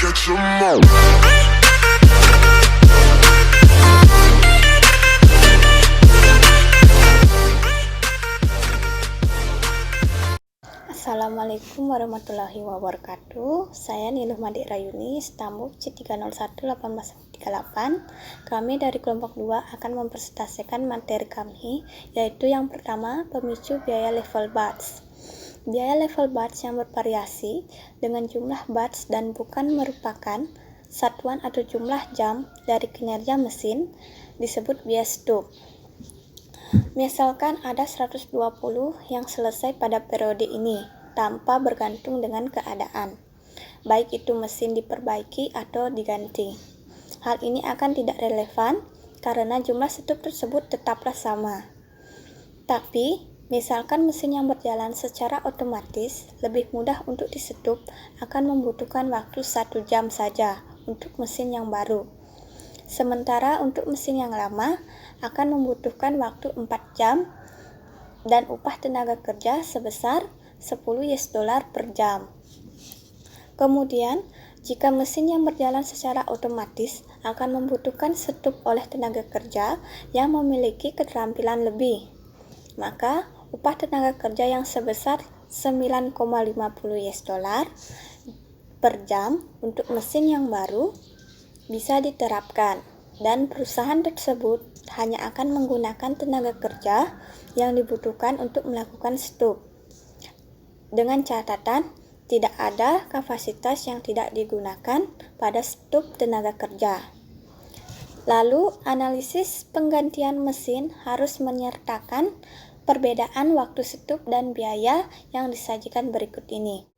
catch 'em all. Assalamualaikum warahmatullahi wabarakatuh. Saya Niluh Madi Rayuni, Stambuk C301-1838. Kami dari kelompok 2 akan mempresentasikan materi kami, yaitu yang pertama, pemicu biaya level batch. Biaya level batch yang bervariasi dengan jumlah batch dan bukan merupakan satuan atau jumlah jam dari kinerja mesin disebut biaya stuck. Misalkan ada 120 yang selesai pada periode ini, tanpa bergantung dengan keadaan, baik itu mesin diperbaiki atau diganti. Hal ini akan tidak relevan karena jumlah stuck tersebut tetaplah sama. Tapi, misalkan mesin yang berjalan secara otomatis lebih mudah untuk disetup akan membutuhkan waktu 1 jam saja untuk mesin yang baru. Sementara untuk mesin yang lama akan membutuhkan waktu 4 jam dan upah tenaga kerja sebesar $10 per jam. Kemudian, jika mesin yang berjalan secara otomatis akan membutuhkan setup oleh tenaga kerja yang memiliki keterampilan lebih, maka upah tenaga kerja yang sebesar $9,50 per jam untuk mesin yang baru bisa diterapkan, dan perusahaan tersebut hanya akan menggunakan tenaga kerja yang dibutuhkan untuk melakukan stuck. Dengan catatan, tidak ada kapasitas yang tidak digunakan pada stuck tenaga kerja. Lalu, analisis penggantian mesin harus menyertakan perbedaan waktu stuck dan biaya yang disajikan berikut ini.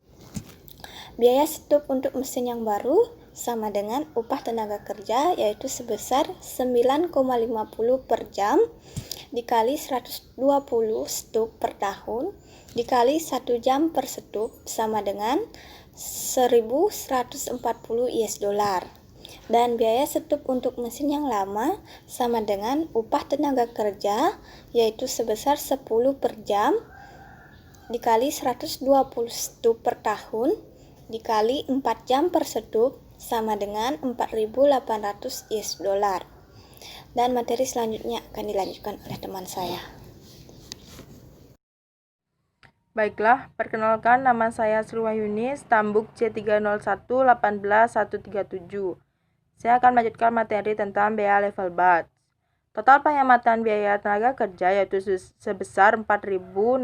Biaya stuck untuk mesin yang baru sama dengan upah tenaga kerja, yaitu sebesar $9,50 per jam dikali 120 stuck per tahun dikali 1 jam per stuck sama dengan $1.140. Dan biaya stuck untuk mesin yang lama sama dengan upah tenaga kerja, yaitu sebesar 10 per jam dikali 120 stuck per tahun dikali 4 jam per stuck sama dengan $4.800. Dan materi selanjutnya akan dilanjutkan oleh teman saya. Baiklah, perkenalkan, nama saya Sri Wahyuni, Stambuk C301-18137. Saya akan melanjutkan materi tentang biaya level batch. Total penghematan biaya tenaga kerja yaitu sebesar $4.660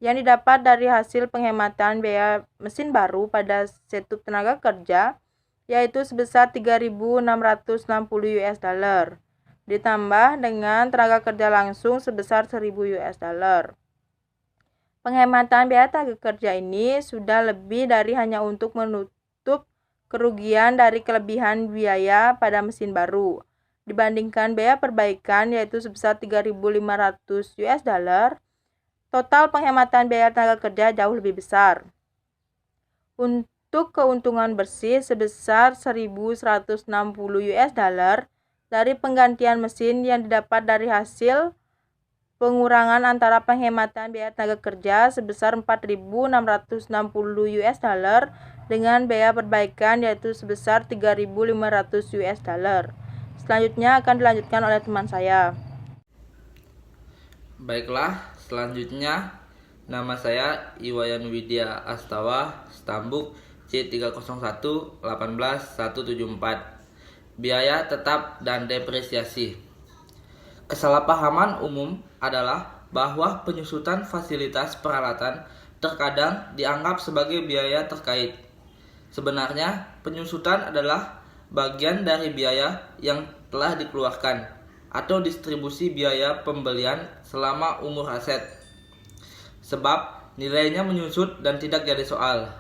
yang didapat dari hasil penghematan biaya mesin baru pada setup tenaga kerja, yaitu sebesar $3.660 ditambah dengan tenaga kerja langsung sebesar $1.000. Penghematan biaya tenaga kerja ini sudah lebih dari hanya untuk menutup kerugian dari kelebihan biaya pada mesin baru dibandingkan biaya perbaikan, yaitu sebesar $3.500. Total penghematan biaya tenaga kerja jauh lebih besar. Untuk keuntungan bersih sebesar $1.160 dari penggantian mesin yang didapat dari hasil pengurangan antara penghematan biaya tenaga kerja sebesar $4.660 dengan biaya perbaikan, yaitu sebesar $3.500. Selanjutnya akan dilanjutkan oleh teman saya. Baiklah, selanjutnya nama saya Iwayan Widya Astawa, Stambuk C301-18174. Biaya tetap dan depresiasi. Kesalahpahaman umum adalah bahwa penyusutan fasilitas peralatan terkadang dianggap sebagai biaya terkait. Sebenarnya, penyusutan adalah bagian dari biaya yang telah dikeluarkan atau distribusi biaya pembelian selama umur aset, sebab nilainya menyusut dan tidak jadi soal.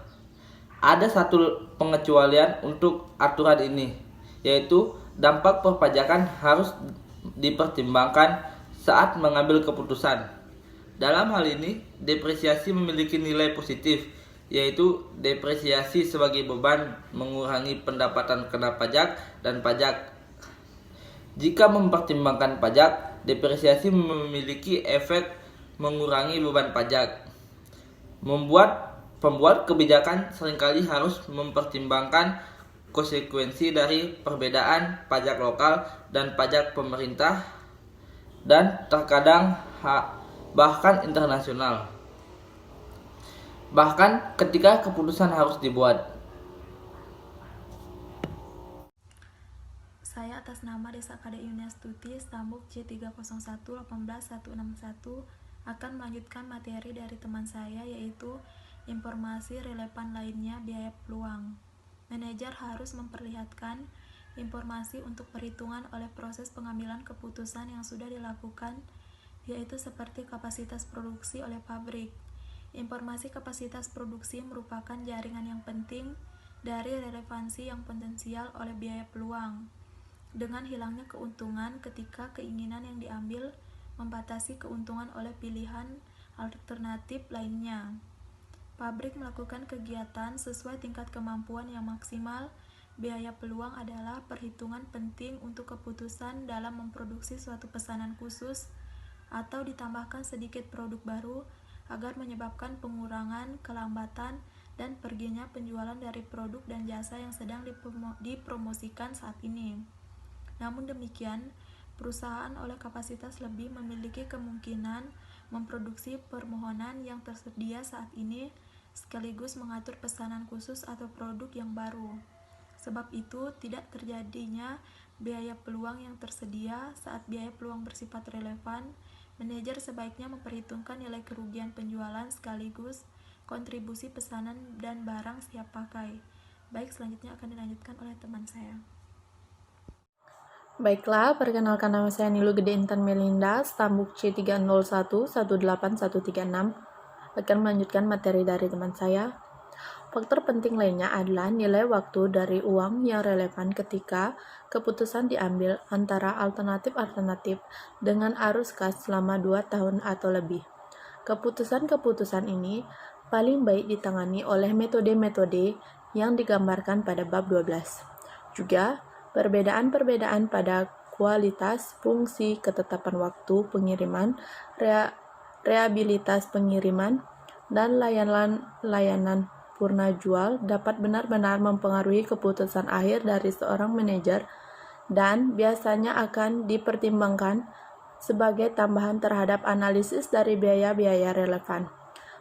Ada satu pengecualian untuk aturan ini, yaitu dampak perpajakan harus dipertimbangkan saat mengambil keputusan. Dalam hal ini, depresiasi memiliki nilai positif, yaitu depresiasi sebagai beban mengurangi pendapatan kena pajak dan pajak. Jika mempertimbangkan pajak, depresiasi memiliki efek mengurangi beban pajak, membuat Pembuat kebijakan seringkali harus mempertimbangkan konsekuensi dari perbedaan pajak lokal dan pajak pemerintah dan terkadang bahkan internasional. Bahkan ketika keputusan harus dibuat. Saya atas nama Desa Kade Yunestuti, Stambuk C301-18161 akan melanjutkan materi dari teman saya, yaitu informasi relevan lainnya biaya peluang. Manajer harus memperlihatkan informasi untuk perhitungan oleh proses pengambilan keputusan yang sudah dilakukan, yaitu seperti kapasitas produksi oleh pabrik. Informasi kapasitas produksi merupakan jaringan yang penting dari relevansi yang potensial oleh biaya peluang. Dengan hilangnya keuntungan ketika keinginan yang diambil membatasi keuntungan oleh pilihan alternatif lainnya. Pabrik melakukan kegiatan sesuai tingkat kemampuan yang maksimal. Biaya peluang adalah perhitungan penting untuk keputusan dalam memproduksi suatu pesanan khusus atau ditambahkan sedikit produk baru agar menyebabkan pengurangan, kelambatan, dan perginya penjualan dari produk dan jasa yang sedang dipromosikan saat ini. Namun demikian, perusahaan oleh kapasitas lebih memiliki kemungkinan memproduksi permohonan yang tersedia saat ini sekaligus mengatur pesanan khusus atau produk yang baru. Sebab itu, tidak terjadinya biaya peluang yang tersedia saat biaya peluang bersifat relevan. Manajer sebaiknya memperhitungkan nilai kerugian penjualan sekaligus kontribusi pesanan dan barang siap pakai. Baik, selanjutnya akan dilanjutkan oleh teman saya. Baiklah, perkenalkan nama saya Nilu Gede Intan Melinda, Stambuk C301-18136, akan melanjutkan materi dari teman saya. Faktor penting lainnya adalah nilai waktu dari uang yang relevan ketika keputusan diambil antara alternatif-alternatif dengan arus kas selama 2 tahun atau lebih. Keputusan-keputusan ini paling baik ditangani oleh metode-metode yang digambarkan pada bab 12. Juga, perbedaan-perbedaan pada kualitas, fungsi, ketetapan waktu pengiriman, reliabilitas pengiriman, dan layanan purna jual dapat benar-benar mempengaruhi keputusan akhir dari seorang manajer dan biasanya akan dipertimbangkan sebagai tambahan terhadap analisis dari biaya-biaya relevan.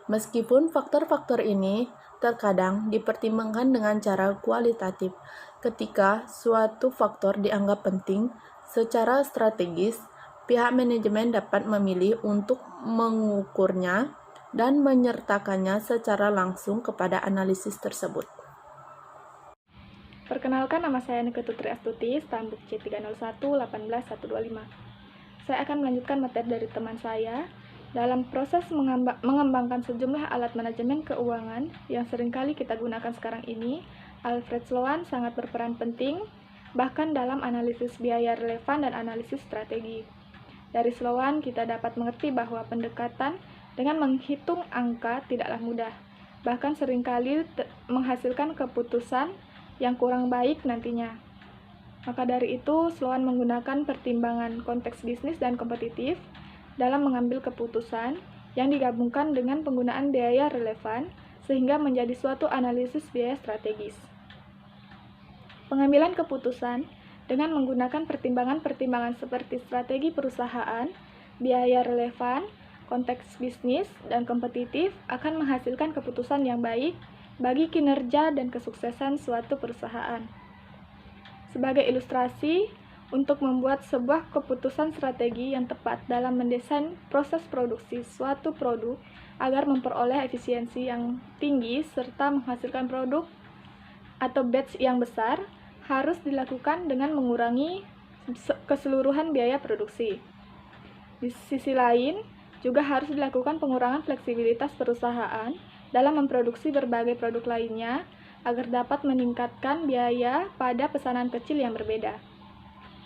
Meskipun faktor-faktor ini terkadang dipertimbangkan dengan cara kualitatif, ketika suatu faktor dianggap penting secara strategis, pihak manajemen dapat memilih untuk mengukurnya dan menyertakannya secara langsung kepada analisis tersebut. Perkenalkan, nama saya Nike Tutri Astuti, Stambuk C301-18125. Saya akan melanjutkan materi dari teman saya. Dalam proses mengembangkan sejumlah alat manajemen keuangan yang seringkali kita gunakan sekarang ini, Alfred Sloan sangat berperan penting, bahkan dalam analisis biaya relevan dan analisis strategi. Dari Sloan, kita dapat mengerti bahwa pendekatan dengan menghitung angka tidaklah mudah, bahkan seringkali menghasilkan keputusan yang kurang baik nantinya. Maka dari itu, Sloan menggunakan pertimbangan konteks bisnis dan kompetitif dalam mengambil keputusan yang digabungkan dengan penggunaan biaya relevan sehingga menjadi suatu analisis biaya strategis. Pengambilan keputusan dengan menggunakan pertimbangan-pertimbangan seperti strategi perusahaan, biaya relevan, konteks bisnis, dan kompetitif akan menghasilkan keputusan yang baik bagi kinerja dan kesuksesan suatu perusahaan. Sebagai ilustrasi, untuk membuat sebuah keputusan strategi yang tepat dalam mendesain proses produksi suatu produk agar memperoleh efisiensi yang tinggi serta menghasilkan produk atau batch yang besar, harus dilakukan dengan mengurangi keseluruhan biaya produksi. Di sisi lain, juga harus dilakukan pengurangan fleksibilitas perusahaan dalam memproduksi berbagai produk lainnya agar dapat meningkatkan biaya pada pesanan kecil yang berbeda.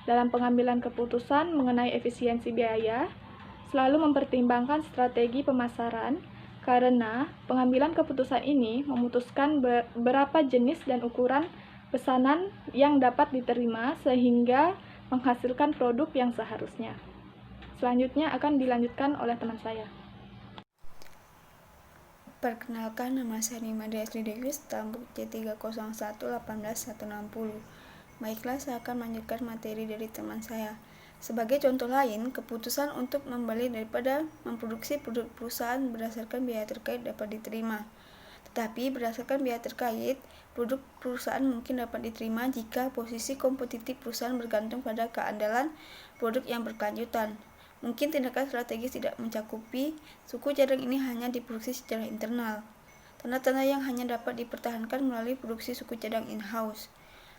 Dalam pengambilan keputusan mengenai efisiensi biaya, selalu mempertimbangkan strategi pemasaran karena pengambilan keputusan ini memutuskan berapa jenis dan ukuran pesanan yang dapat diterima sehingga menghasilkan produk yang seharusnya. Selanjutnya akan dilanjutkan oleh teman saya. Perkenalkan, nama saya Nima Desri Davis, Tambuk C301-18160. Baiklah, saya akan melanjutkan materi dari teman saya. Sebagai contoh lain, keputusan untuk membeli daripada memproduksi produk perusahaan berdasarkan biaya terkait dapat diterima. Tetapi berdasarkan biaya terkait, produk perusahaan mungkin dapat diterima jika posisi kompetitif perusahaan bergantung pada keandalan produk yang berkelanjutan. Mungkin tindakan strategis tidak mencakupi suku cadang ini hanya diproduksi secara internal. Tanda-tanda yang hanya dapat dipertahankan melalui produksi suku cadang in-house.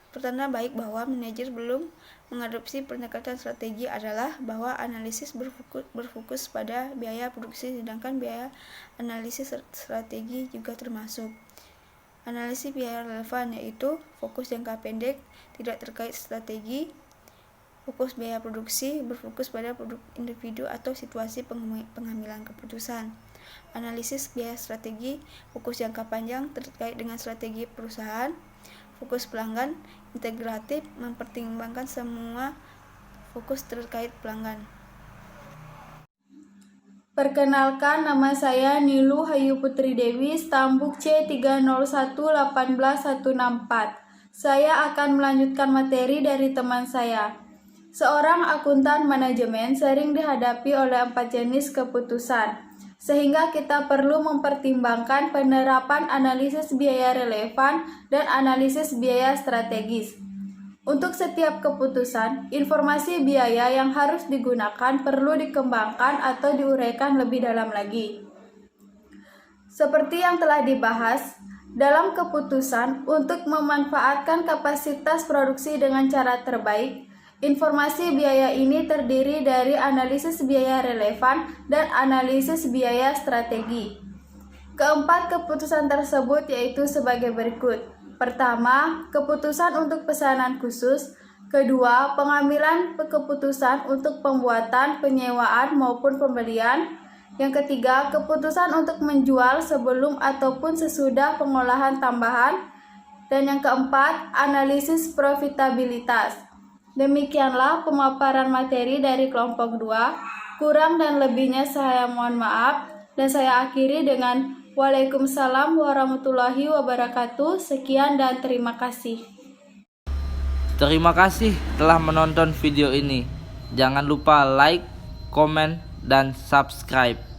Pertanda baik bahwa manajer belum mengadopsi pendekatan strategi adalah bahwa analisis berfokus pada biaya produksi, sedangkan biaya analisis strategi juga termasuk. Analisis biaya relevan yaitu fokus jangka pendek, tidak terkait strategi. Fokus biaya produksi berfokus pada produk individu atau situasi pengambilan keputusan. Analisis biaya strategi fokus jangka panjang terkait dengan strategi perusahaan. Fokus pelanggan integratif mempertimbangkan semua fokus terkait pelanggan. Perkenalkan, nama saya Nilu Hayu Putri Dewi, Tambuk C301-18164. Saya akan melanjutkan materi dari teman saya. Seorang akuntan manajemen sering dihadapi oleh 4 jenis keputusan, sehingga kita perlu mempertimbangkan penerapan analisis biaya relevan dan analisis biaya strategis. Untuk setiap keputusan, informasi biaya yang harus digunakan perlu dikembangkan atau diuraikan lebih dalam lagi. Seperti yang telah dibahas, dalam keputusan untuk memanfaatkan kapasitas produksi dengan cara terbaik, informasi biaya ini terdiri dari analisis biaya relevan dan analisis biaya strategi. Keempat keputusan tersebut yaitu sebagai berikut. Pertama, keputusan untuk pesanan khusus. Kedua, pengambilan keputusan untuk pembuatan, penyewaan maupun pembelian. Yang ketiga, keputusan untuk menjual sebelum ataupun sesudah pengolahan tambahan. Dan yang keempat, analisis profitabilitas. Demikianlah pemaparan materi dari kelompok 2. Kurang dan lebihnya saya mohon maaf, dan saya akhiri dengan Waalaikumsalam warahmatullahi wabarakatuh. Sekian dan terima kasih. Terima kasih telah menonton video ini. Jangan lupa like, komen, dan subscribe.